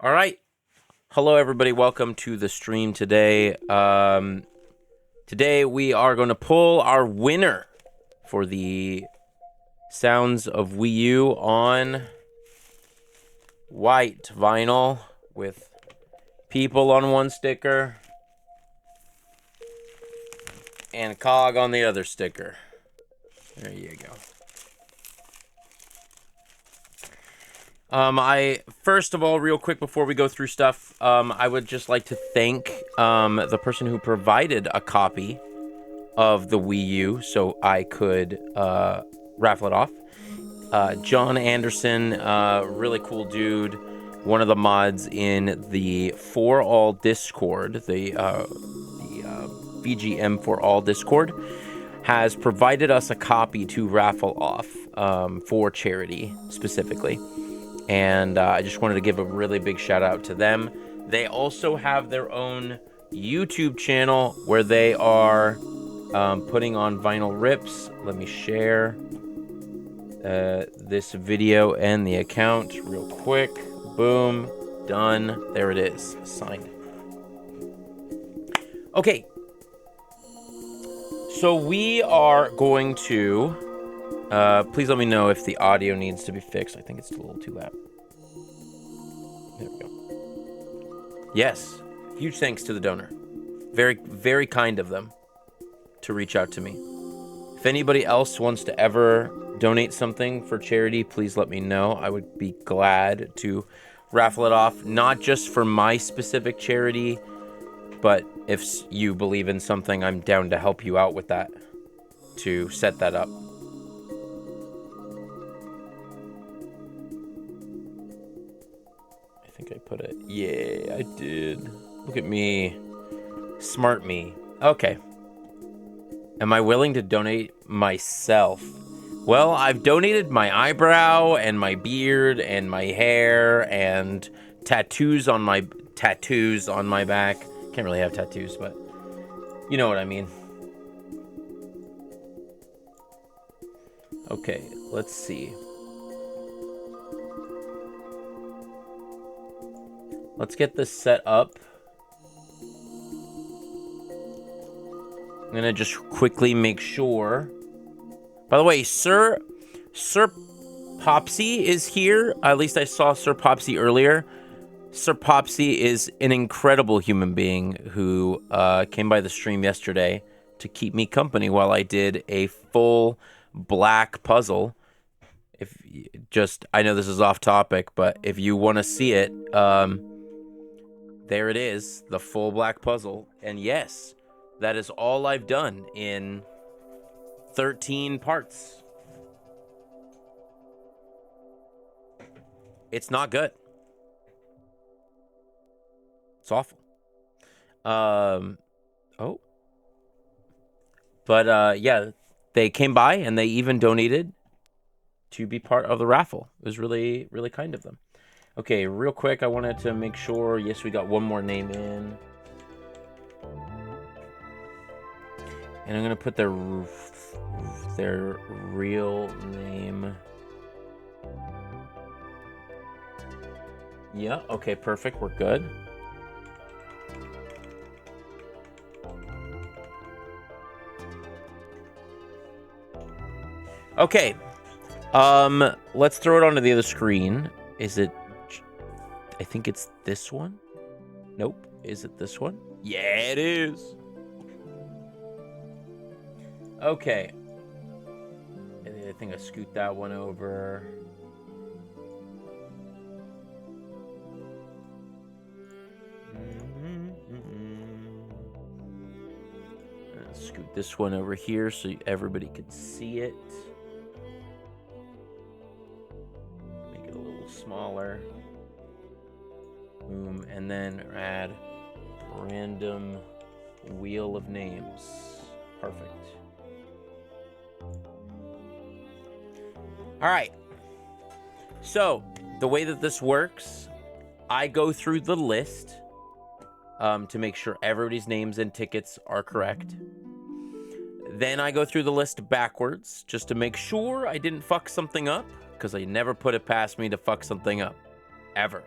All right. Hello, everybody. Welcome to the stream today. Today we are going to pull our winner for the Sounds of WiiU on white vinyl with people on one sticker and Cog on the other sticker. There you go. First of all, real quick before we go through stuff, I would just like to thank the person who provided a copy of the WiiU so I could raffle it off. John Anderson, really cool dude, one of the mods in the For All Discord, the VGM For All Discord, has provided us a copy to raffle off for charity specifically. And I just wanted to give a really big shout out to them. They also have their own YouTube channel where they are putting on vinyl rips. Let me share this video and the account real quick. Boom. Done. There it is. Signed. Okay. So we are going to... please let me know if the audio needs to be fixed. I think it's a little too loud. There we go. Yes. Huge thanks to the donor. Very, very kind of them to reach out to me. If anybody else wants to ever donate something for charity, please let me know. I would be glad to raffle it off, not just for my specific charity, but if you believe in something, I'm down to help you out with that, to set that up. I think I put it. Yeah, I did. Look at me. Smart me. Okay. Am I willing to donate myself? Well, I've donated my eyebrow and my beard and my hair and tattoos on my back. Can't really have tattoos, but you know what I mean. Okay, let's see. Let's get this set up. I'm gonna just quickly make sure. By the way, Sir Popsy is here. At least I saw Sir Popsy earlier. Sir Popsy is an incredible human being who came by the stream yesterday to keep me company while I did a full black puzzle. I know this is off topic, but if you want to see it, there it is, the full black puzzle. And yes, that is all I've done in 13 parts. It's not good. It's awful. Oh. But, yeah, they came by and they even donated to be part of the raffle. It was really, really kind of them. Okay, real quick, I wanted to make sure, yes, we got one more name in. And I'm going to put their real name. Yeah, okay, perfect. We're good. Okay. Let's throw it onto the other screen. Is it... I think it's this one? Nope. Is it this one? Yeah, it is. Okay. I think I scoot that one over. Scoot this one over here so everybody can see it. Make it a little smaller. Boom. And then add random wheel of names. Perfect. All right. So the way that this works, I go through the list to make sure everybody's names and tickets are correct. Then I go through the list backwards just to make sure I didn't fuck something up, because I never put it past me to fuck something up. Ever.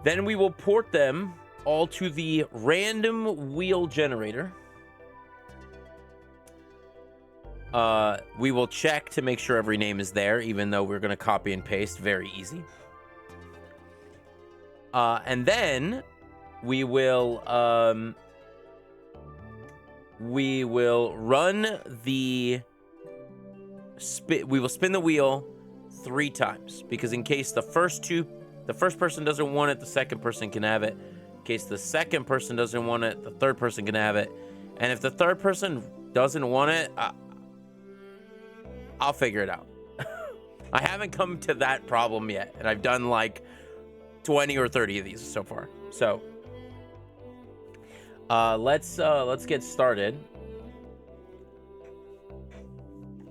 Then we will port them all to the random wheel generator. We will check to make sure every name is there, even though we're going to copy and paste. Very easy. And then we will run the we will spin the wheel 3 times, because in case the first person doesn't want it, the second person can have it. In case the second person doesn't want it, the third person can have it. And if the third person doesn't want it, I'll figure it out. I haven't come to that problem yet, and I've done like 20 or 30 of these so far. So let's get started.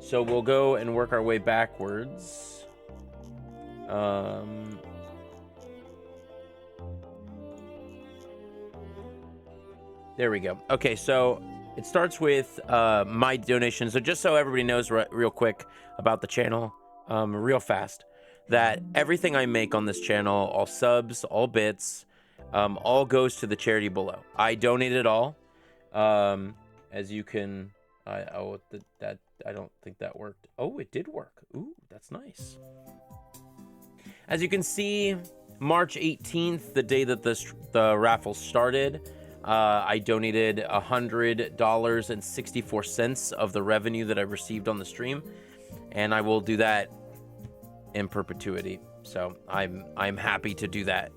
So we'll go and work our way backwards. There we go. Okay, so it starts with my donation. So just so everybody knows real quick about the channel, real fast, that everything I make on this channel, all subs, all bits, all goes to the charity below. I donate it all. As you can, I don't think that worked. Oh, it did work. Ooh, that's nice. As you can see, March 18th, the day that the raffle started, I donated $100.64 of the revenue that I received on the stream, and I will do that in perpetuity. So I'm happy to do that.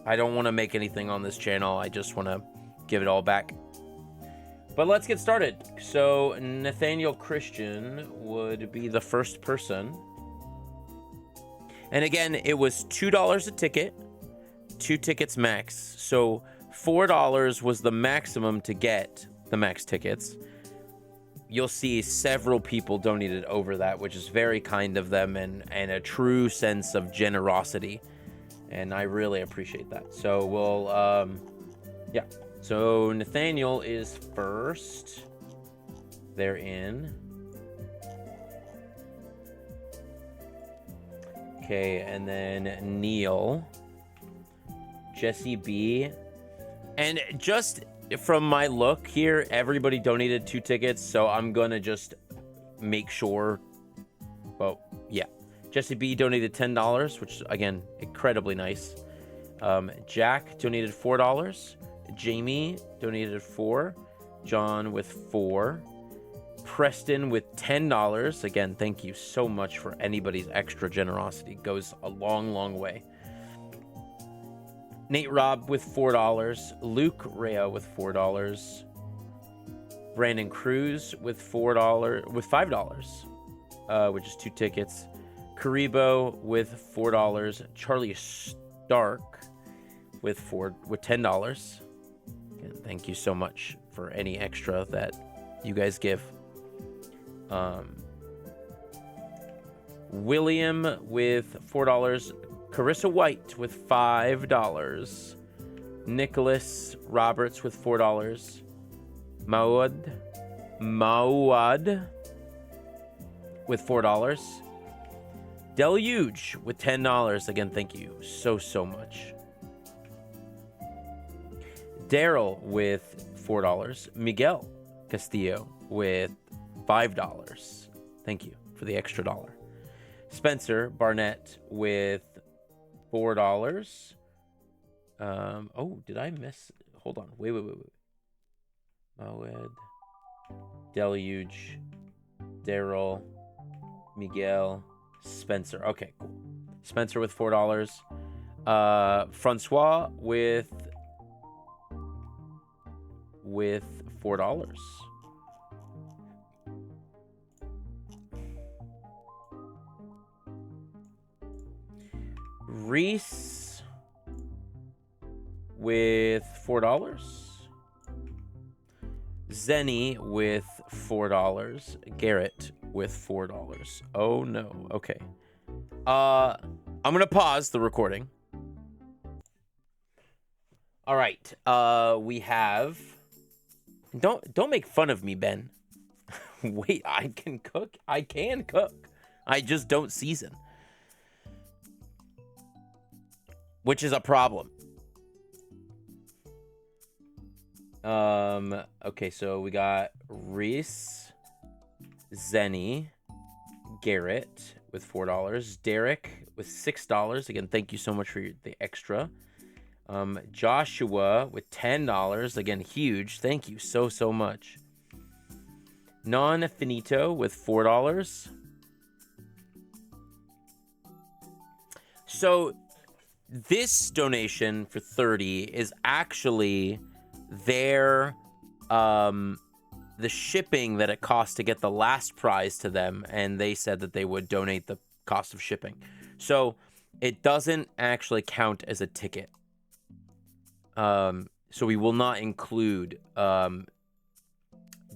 I don't want to make anything on this channel. I just want to give it all back. But let's get started. So Nathaniel Christian would be the first person. And again, it was $2 a ticket, 2 tickets max. So $4 was the maximum to get the max tickets. You'll see several people donated over that, which is very kind of them and a true sense of generosity. And I really appreciate that. So we'll, yeah. So Nathaniel is first. They're in. Okay, and then Neil, Jesse B. And just from my look here, everybody donated 2 tickets, so I'm gonna just make sure. Well, yeah. Jesse B donated $10, which again, incredibly nice. Jack donated $4. Jamie donated $4. John with $4. Preston with $10. Again, thank you so much for anybody's extra generosity. It goes a long, long way. Nate Robb with $4. Luke Rea with $4. Brandon Cruz with $5, which is 2 tickets. Karibo with $4. Charlie Stark with $10. Again, thank you so much for any extra that you guys give. William with $4. Carissa White with $5. Nicholas Roberts with $4. Mawad with $4. Deluge with $10. Again, thank you so much. Daryl with $4. Miguel Castillo with $5. Thank you for the extra $1. Spencer Barnett with $4. Oh, did I miss? Hold on. Wait. Mawed, Deluge, Daryl, Miguel, Spencer. Okay, cool. Spencer with $4. Francois with $4. Reese with $4. Zenny with $4. Garrett with $4. Oh no. Okay. I'm gonna pause the recording. All right. We have. Don't make fun of me, Ben. Wait, I can cook. I just don't season. which is a problem. Okay, so we got Reese, Zenny, Garrett with $4, Derek with $6. Again, thank you so much for the extra. Joshua with $10. Again, huge. Thank you so much. Non Finito with $4. So this donation for 30 is actually their the shipping that it cost to get the last prize to them, and they said that they would donate the cost of shipping. So it doesn't actually count as a ticket. So we will not include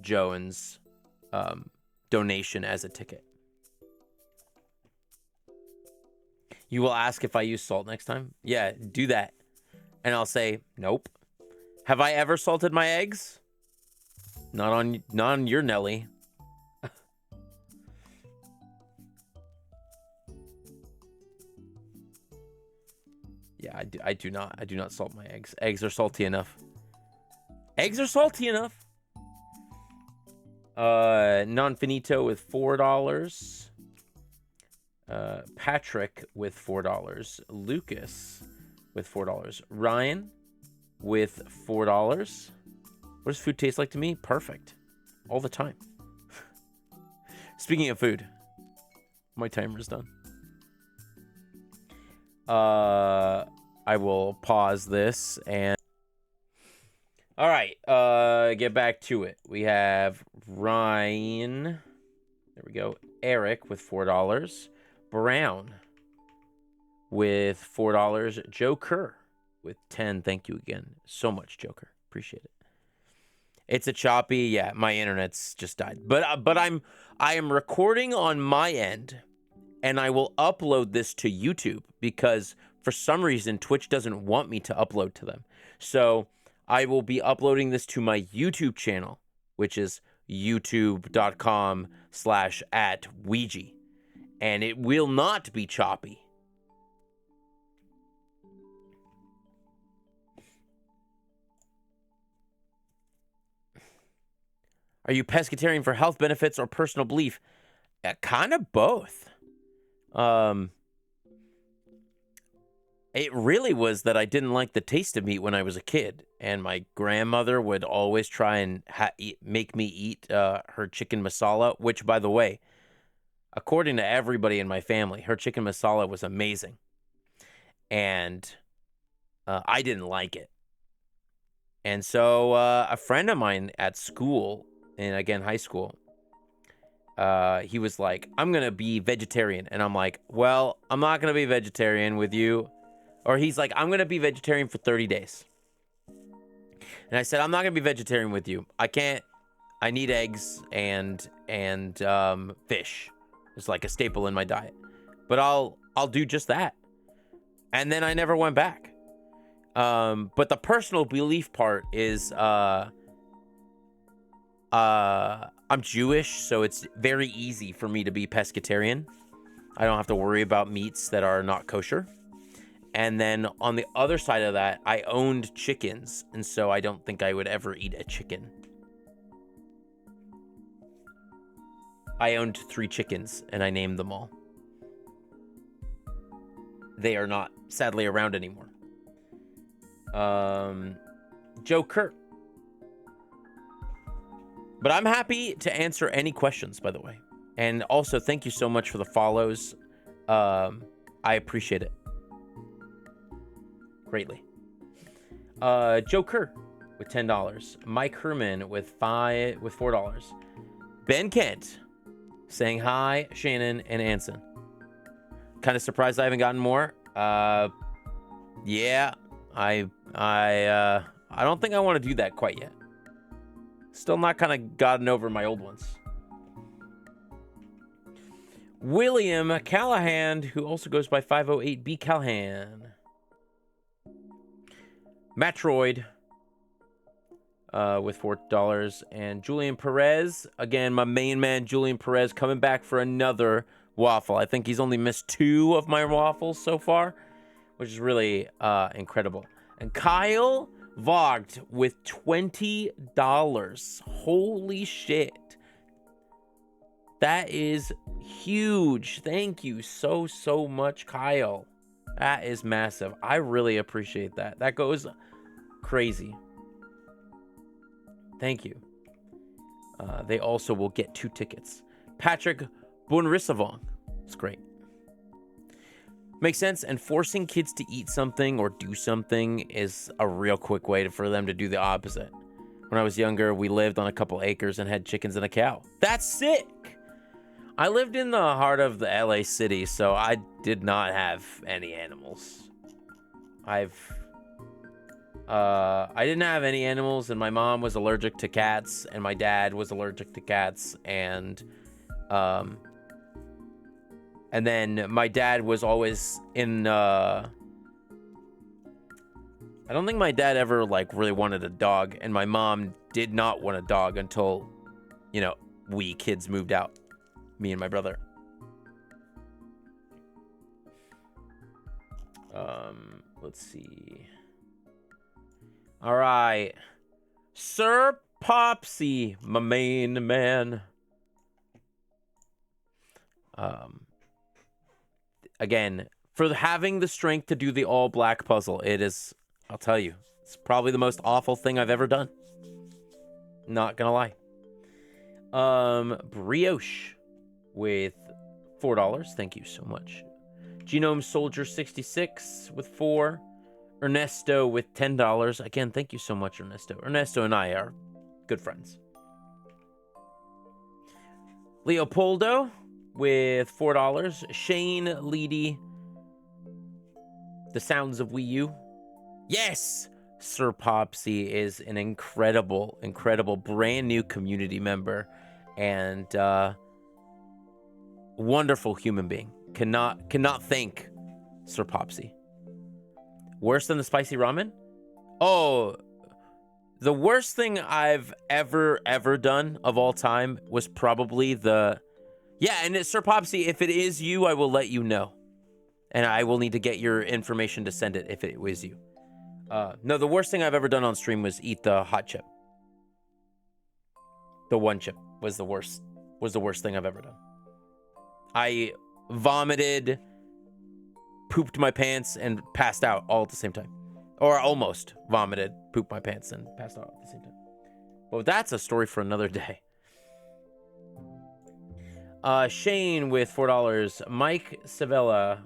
Joan's donation as a ticket. You will ask if I use salt next time? Yeah, do that. And I'll say, nope. Have I ever salted my eggs? Not on your Nelly. Yeah, I do not salt my eggs. Eggs are salty enough. Eggs are salty enough. Non Finito with $4. Patrick with $4. Lucas with $4. Ryan with $4. What does food taste like to me? Perfect. All the time. Speaking of food, my timer's done. I will pause this and... All right, get back to it. We have Ryan. There we go. Eric with $4. Brown with $4. Joker with 10. Thank you again so much, Joker. Appreciate it. It's a choppy, yeah, my internet's just died. But I am recording on my end, and I will upload this to YouTube because for some reason Twitch doesn't want me to upload to them. So I will be uploading this to my YouTube channel, which is youtube.com/@Ouija. And it will not be choppy. Are you pescatarian for health benefits or personal belief? Kind of both. It really was that I didn't like the taste of meat when I was a kid. And my grandmother would always try and make me eat her chicken masala, which, by the way, according to everybody in my family, her chicken masala was amazing. And I didn't like it. And so a friend of mine at school, and again, high school, he was like, I'm going to be vegetarian. And I'm like, well, I'm not going to be vegetarian with you. Or he's like, I'm going to be vegetarian for 30 days. And I said, I'm not going to be vegetarian with you. I can't. I need eggs and fish. It's like a staple in my diet. But I'll do just that. And then I never went back. But the personal belief part is I'm Jewish, so it's very easy for me to be pescatarian. I don't have to worry about meats that are not kosher. And then on the other side of that, I owned chickens, and so I don't think I would ever eat a chicken. I owned 3 chickens, and I named them all. They are not, sadly, around anymore. Joe Kurt. But I'm happy to answer any questions, by the way. And also, thank you so much for the follows. I appreciate it greatly. Joe Kerr with $10. Mike Herman with $4. Ben Kent saying hi, Shannon and Anson. Kind of surprised I haven't gotten more. Yeah, I don't think I want to do that quite yet. Still not kind of gotten over my old ones. William Callahan, who also goes by 508B Callahan. Matroid with $4. And Julian Perez. Again, my main man, Julian Perez, coming back for another waffle. I think he's only missed 2 of my waffles so far. which is really incredible. And Kyle Vogt with $20. Holy shit. That is huge. Thank you so much, Kyle. That is massive. I really appreciate that. That goes crazy. Thank you. They also will get 2 tickets. Patrick Bunrisavong. It's great. Makes sense. And forcing kids to eat something or do something is a real quick way for them to do the opposite. When I was younger, we lived on a couple acres and had chickens and a cow. That's sick. I lived in the heart of the LA city, so I did not have any animals. I didn't have any animals, and my mom was allergic to cats, and my dad was allergic to cats, and then my dad was always in, I don't think my dad ever, like, really wanted a dog, and my mom did not want a dog until, you know, we kids moved out. Me and my brother. Let's see. All right. Sir Popsy, my main man. Again, for having the strength to do the all black puzzle, it is, I'll tell you, it's probably the most awful thing I've ever done. Not gonna lie. Brioche with $4. Thank you so much. Genome Soldier 66 with 4. Ernesto with $10. Again, thank you so much, Ernesto. Ernesto and I are good friends. Leopoldo with $4. Shane Leedy. The Sounds of WiiU. Yes! Sir Popsy is an incredible brand new community member and wonderful human being. Cannot thank Sir Popsy. Worse than the spicy ramen? Oh, the worst thing I've ever done of all time was probably the... Yeah, and Sir Popsy, if it is you, I will let you know. And I will need to get your information to send it if it was you. No, the worst thing I've ever done on stream was eat the hot chip. The one chip was the worst thing I've ever done. I vomited, pooped my pants, and passed out all at the same time. Or almost vomited, pooped my pants, and passed out at the same time. Well, that's a story for another day. Shane with $4. Mike Sevilla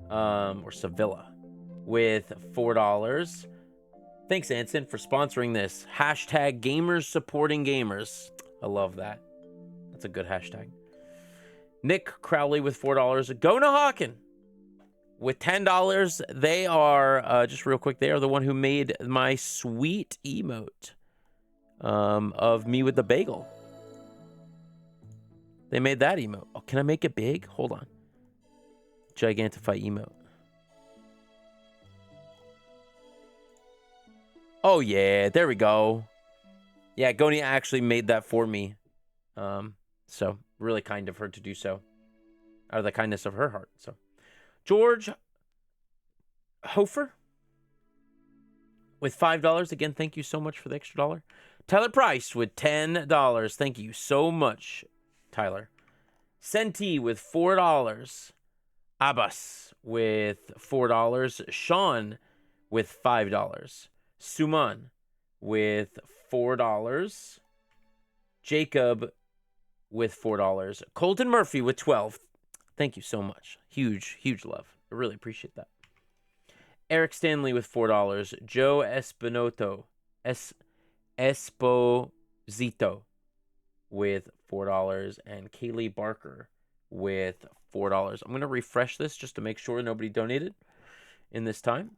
or Sevilla with $4. Thanks, Anson, for sponsoring this. Hashtag gamers supporting gamers. I love that. That's a good hashtag. Nick Crowley with $4. Gona Hawken with $10. They are, just real quick, they are the one who made my sweet emote of me with the bagel. They made that emote. Oh, can I make it big? Hold on. Gigantify emote. Oh, yeah. There we go. Yeah, Gonia actually made that for me. So, really kind of her to do so. Out of the kindness of her heart. So, George Hofer with $5. Again, thank you so much for the extra dollar. Tyler Price with $10. Thank you so much, Tyler. Senti with $4. Abbas with $4. Sean with $5. Suman with $4. Jacob with $4. Colton Murphy with 12. Thank you so much. Huge love. I really appreciate that. Eric Stanley with $4. Joe Esposito with $4. And Kaylee Barker with $4. I'm going to refresh this just to make sure nobody donated in this time.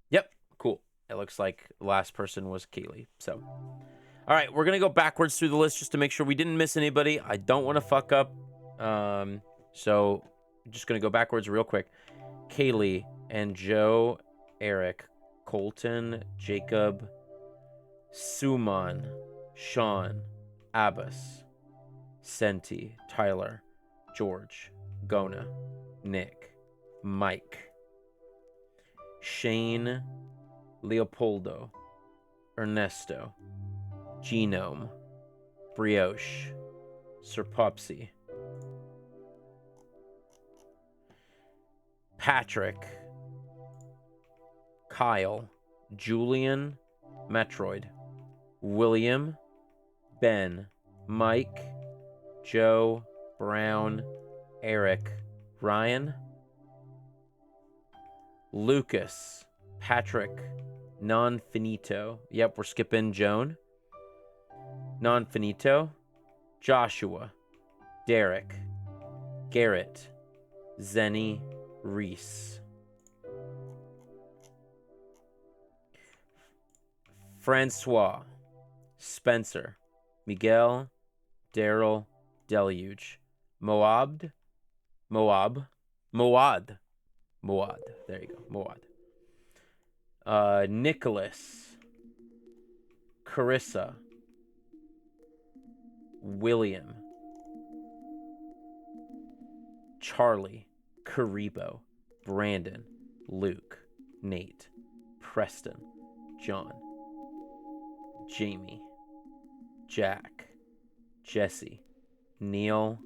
Yep, cool. It looks like the last person was Kaylee. So, all right, we're going to go backwards through the list just to make sure we didn't miss anybody. I don't want to fuck up. So, I'm just going to go backwards real quick. Kaylee and Joe, Eric, Colton, Jacob, Suman, Sean, Abbas, Senti, Tyler, George, Gona, Nick, Mike, Shane, Leopoldo, Ernesto, Genome, Brioche, Serpopsy, Patrick, Kyle, Julian, Metroid, William, Ben, Mike, Joe, Brown, Eric, Ryan, Lucas, Patrick, Non Finito. Yep, we're skipping Joan. Non Finito, Joshua, Derek, Garrett, Zenny, Reese, Francois, Spencer, Miguel, Daryl, Deluge, Moab, Moad. There you go, Moad. Nicholas, Carissa, William, Charlie, Karibo, Brandon, Luke, Nate, Preston, John, Jamie, Jack, Jesse, Neil,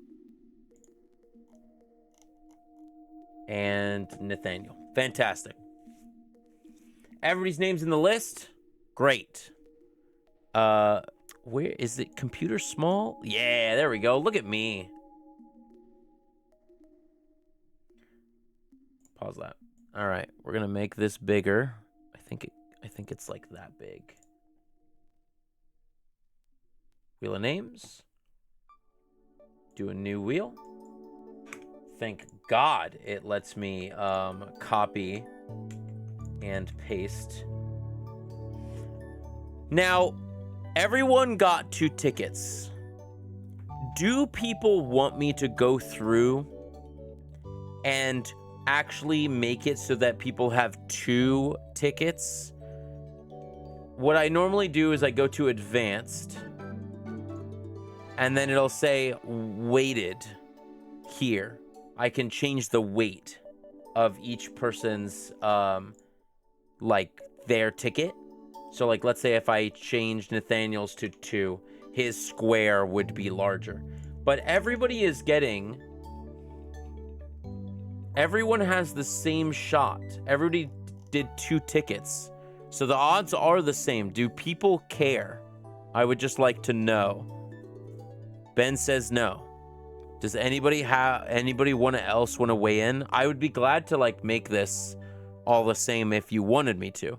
and Nathaniel. Fantastic. Everybody's name's in the list. Great. Where is it? Computer small? Yeah, there we go. Look at me. Pause that. All right, we're gonna make this bigger. I think it's like that big. Wheel of names. Do a new wheel. Thank God it lets me copy and paste. Now, everyone got 2 tickets. Do people want me to go through and actually make it so that people have 2 tickets? What I normally do is I go to advanced, and then it'll say weighted here. I can change the weight of each person's like their ticket. So like, let's say if I change Nathaniel's to 2, his square would be larger. But everybody is getting, everyone has the same shot. Everybody did 2 tickets. So the odds are the same. Do people care? I would just like to know. Ben says no. Does anybody else want to weigh in? I would be glad to like make this all the same if you wanted me to.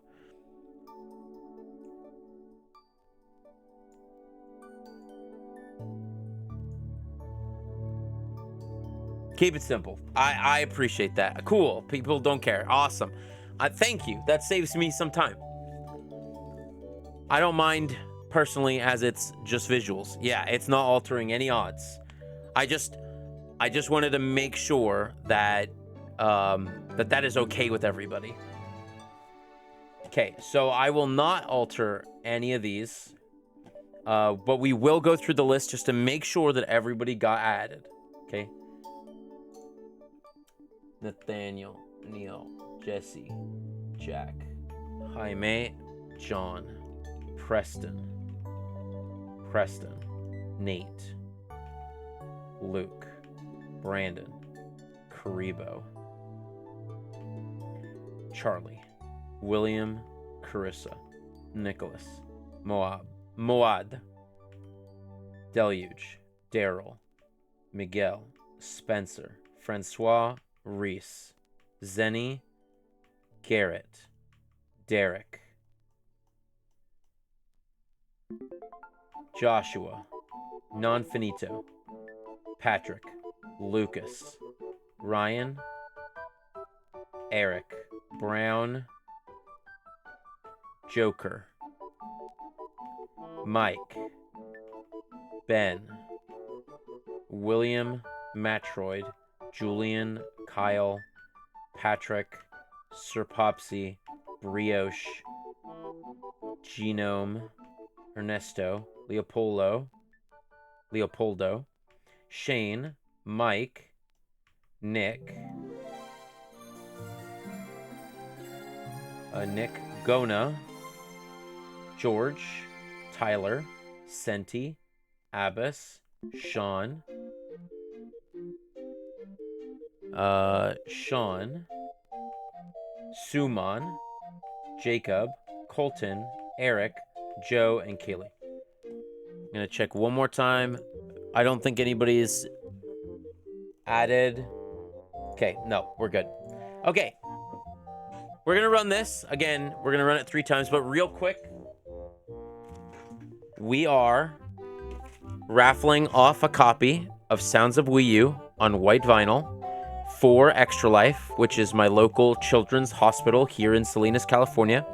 Keep it simple. I appreciate that. Cool. People don't care. Awesome. Thank you. That saves me some time. I don't mind personally, as it's just visuals. Yeah, it's not altering any odds. I just wanted to make sure that that is okay with everybody. Okay, so I will not alter any of these, but we will go through the list just to make sure that everybody got added. Okay. Nathaniel, Neil, Jesse, Jack, Jaime, John, Preston, Nate, Luke, Brandon, Karibo, Charlie, William, Carissa, Nicholas, Moad, Deluge, Daryl, Miguel, Spencer, Francois, Reese, Zenny, Garrett, Derek, Joshua, Non Finito, Patrick, Lucas, Ryan, Eric, Brown, Joker, Mike, Ben, William, Metroid, Julian, Kyle, Patrick, Serpopsy, Brioche, Genome, Ernesto, Leopoldo, Shane, Mike, Nick. Nick, Gona, George, Tyler, Senti, Abbas, Sean, Sean, Suman, Jacob, Colton, Eric, Joe, and Kaylee. I'm gonna check one more time. I don't think anybody's added. Okay, no, we're good. Okay. We're gonna run this. Again, we're gonna run it 3 times, but real quick, we are raffling off a copy of Sounds of WiiU on white vinyl for Extra Life, which is my local children's hospital here in Salinas, California.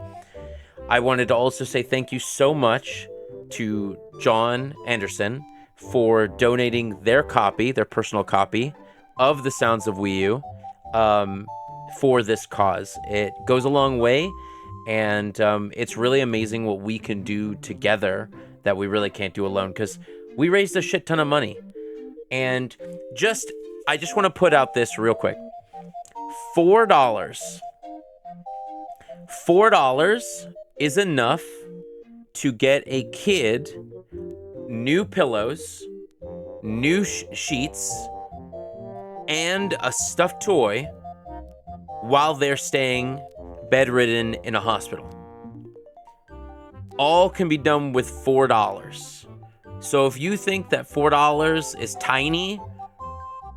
I wanted to also say thank you so much to John Anderson for donating their copy, their personal copy of the Sounds of WiiU for this cause. It goes a long way, and it's really amazing what we can do together that we really can't do alone, because we raised a shit ton of money. And I just want to put out this real quick. $4 is enough to get a kid new pillows, new sheets, and a stuffed toy while they're staying bedridden in a hospital. All can be done with $4. So if you think that $4 is tiny,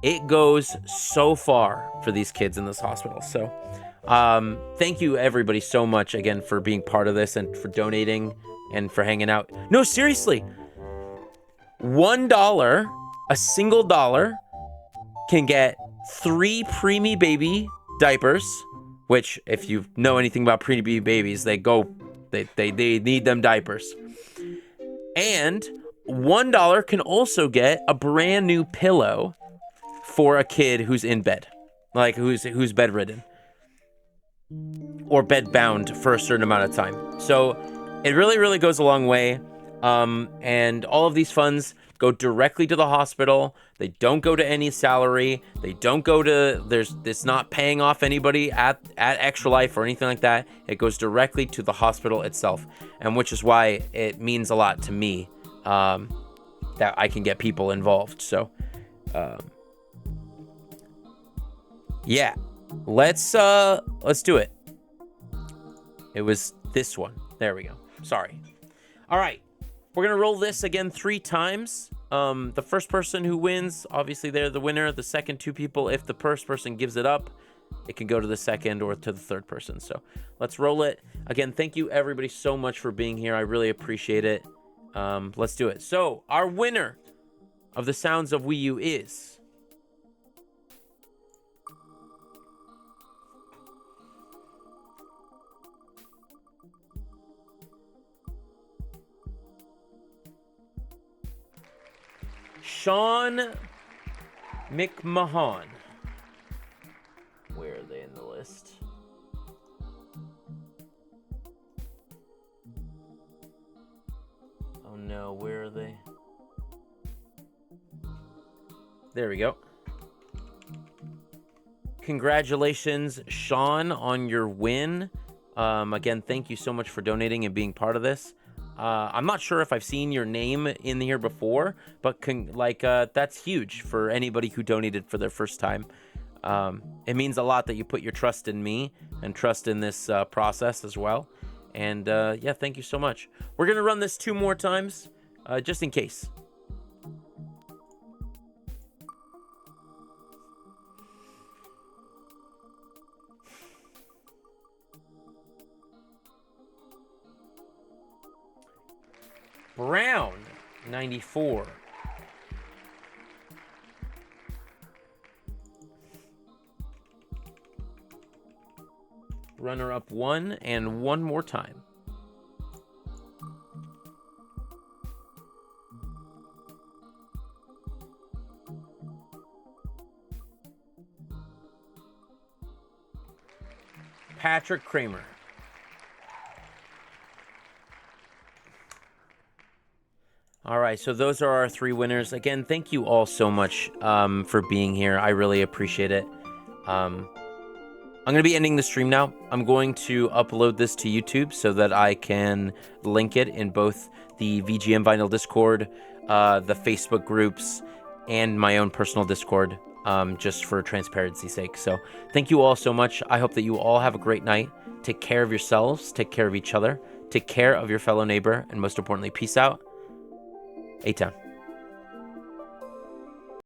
it goes so far for these kids in this hospital. So thank you everybody so much again for being part of this and for donating and for hanging out. No, seriously, $1, a single dollar, can get 3 preemie baby diapers, which if you know anything about preemie babies, they need them diapers. And $1 can also get a brand new pillow for a kid who's in bed, like who's bedridden or bedbound for a certain amount of time. So it really, really goes a long way. And all of these funds go directly to the hospital. They don't go to any salary. They don't go to, it's not paying off anybody at Extra Life or anything like that. It goes directly to the hospital itself. And which is why it means a lot to me, that I can get people involved. So, yeah, let's do it. It was this one. There we go. Sorry. All right. We're going to roll this again 3 times. The first person who wins, obviously they're the winner. The second 2 people, if the first person gives it up, it can go to the second or to the third person. So let's roll it. Again, thank you everybody so much for being here. I really appreciate it. Let's do it. So our winner of the Sounds of WiiU is Sean McMahon. Where are they in the list? Oh no, where are they? There we go. Congratulations, Sean, on your win. Again, thank you so much for donating and being part of this. I'm not sure if I've seen your name in here before, but that's huge for anybody who donated for their first time. It means a lot that you put your trust in me and trust in this process as well. And yeah, thank you so much. We're going to run this 2 more times, just in case. Brown, 94. Runner-up 1 and 1 more time. Patrick Kramer. All right, so those are our 3 winners. Again, thank you all so much for being here. I really appreciate it. I'm going to be ending the stream now. I'm going to upload this to YouTube so that I can link it in both the VGM Vinyl Discord, the Facebook groups, and my own personal Discord, just for transparency's sake. So thank you all so much. I hope that you all have a great night. Take care of yourselves. Take care of each other. Take care of your fellow neighbor. And most importantly, peace out. A-Town.